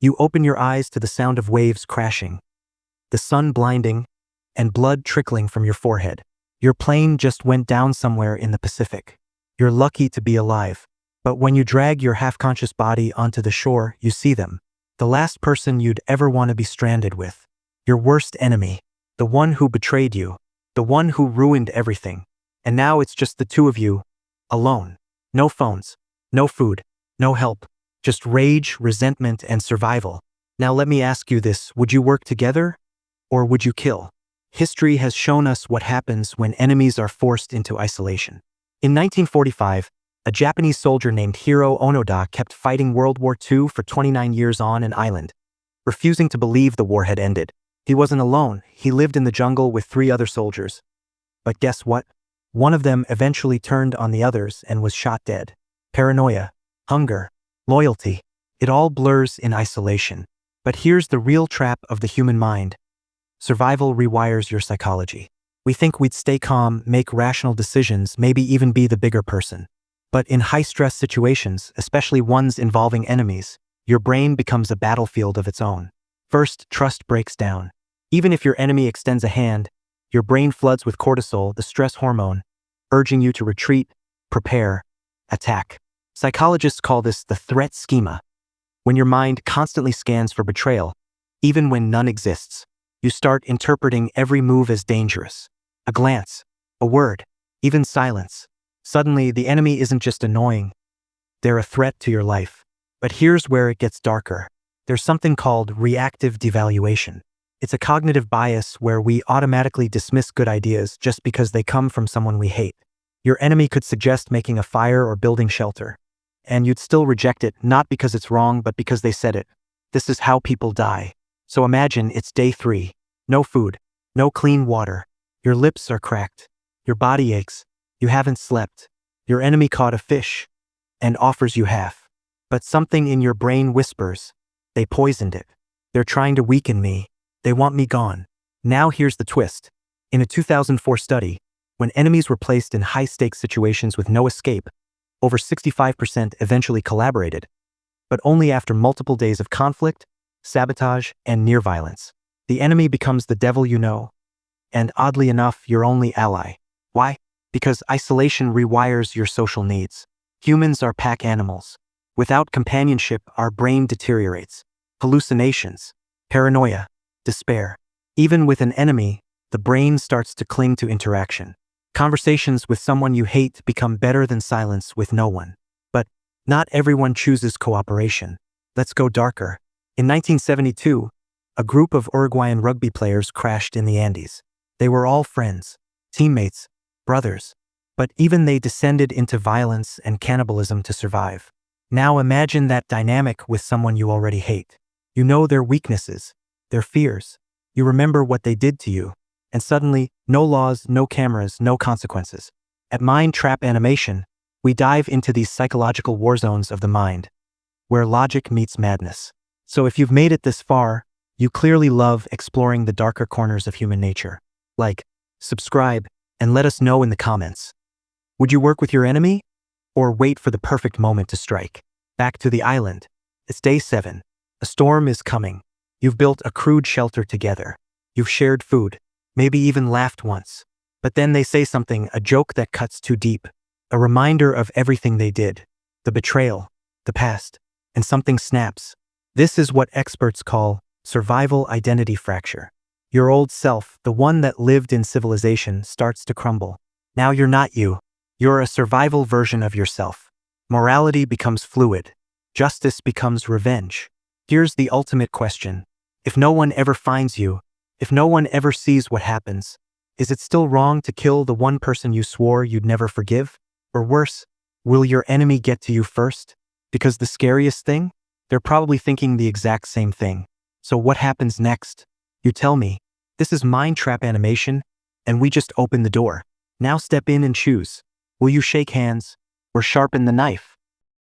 You open your eyes to the sound of waves crashing, the sun blinding, and blood trickling from your forehead. Your plane just went down somewhere in the Pacific. You're lucky to be alive. But when you drag your half-conscious body onto the shore, you see them. The last person you'd ever want to be stranded with. Your worst enemy. The one who betrayed you. The one who ruined everything. And now it's just the two of you, alone. No phones. No food. No help. Just rage, resentment, and survival. Now let me ask you this, would you work together? Or would you kill? History has shown us what happens when enemies are forced into isolation. In 1945, a Japanese soldier named Hiro Onoda kept fighting World War II for 29 years on an island, refusing to believe the war had ended. He wasn't alone, he lived in the jungle with 3 other soldiers. But guess what? One of them eventually turned on the others and was shot dead. Paranoia, hunger, loyalty, it all blurs in isolation. But here's the real trap of the human mind. Survival rewires your psychology. We think we'd stay calm, make rational decisions, maybe even be the bigger person. But in high-stress situations, especially ones involving enemies, your brain becomes a battlefield of its own. First, trust breaks down. Even if your enemy extends a hand, your brain floods with cortisol, the stress hormone, urging you to retreat, prepare, attack. Psychologists call this the threat schema. When your mind constantly scans for betrayal, even when none exists, you start interpreting every move as dangerous. A glance, a word, even silence. Suddenly, the enemy isn't just annoying, they're a threat to your life. But here's where it gets darker. There's something called reactive devaluation. It's a cognitive bias where we automatically dismiss good ideas just because they come from someone we hate. Your enemy could suggest making a fire or building shelter, and you'd still reject it, not because it's wrong, but because they said it. This is how people die. So imagine it's day 3. No food, no clean water. Your lips are cracked. Your body aches. You haven't slept. Your enemy caught a fish and offers you half. But something in your brain whispers, they poisoned it. They're trying to weaken me. They want me gone. Now here's the twist. In a 2004 study, when enemies were placed in high-stakes situations with no escape, over 65% eventually collaborated, but only after multiple days of conflict, sabotage, and near violence. The enemy becomes the devil you know, and oddly enough, your only ally. Why? Because isolation rewires your social needs. Humans are pack animals. Without companionship, our brain deteriorates. Hallucinations, paranoia, despair. Even with an enemy, the brain starts to cling to interaction. Conversations with someone you hate become better than silence with no one. But not everyone chooses cooperation. Let's go darker. In 1972, a group of Uruguayan rugby players crashed in the Andes. They were all friends, teammates, brothers. But even they descended into violence and cannibalism to survive. Now imagine that dynamic with someone you already hate. You know their weaknesses, their fears. You remember what they did to you. And suddenly, no laws, no cameras, no consequences. At Mind Trap Animation, we dive into these psychological war zones of the mind, where logic meets madness. So if you've made it this far, you clearly love exploring the darker corners of human nature. Like, subscribe, and let us know in the comments. Would you work with your enemy? Or wait for the perfect moment to strike? Back to the island. It's day 7. A storm is coming. You've built a crude shelter together. You've shared food, maybe even laughed once. But then they say something, a joke that cuts too deep. A reminder of everything they did. The betrayal, the past, and something snaps. This is what experts call survival identity fracture. Your old self, the one that lived in civilization, starts to crumble. Now you're not you. You're a survival version of yourself. Morality becomes fluid. Justice becomes revenge. Here's the ultimate question. If no one ever finds you, if no one ever sees what happens, is it still wrong to kill the one person you swore you'd never forgive? Or worse, will your enemy get to you first? Because the scariest thing? They're probably thinking the exact same thing. So what happens next? You tell me. This is Mind Trap Animation, and we just opened the door. Now step in and choose. Will you shake hands or sharpen the knife?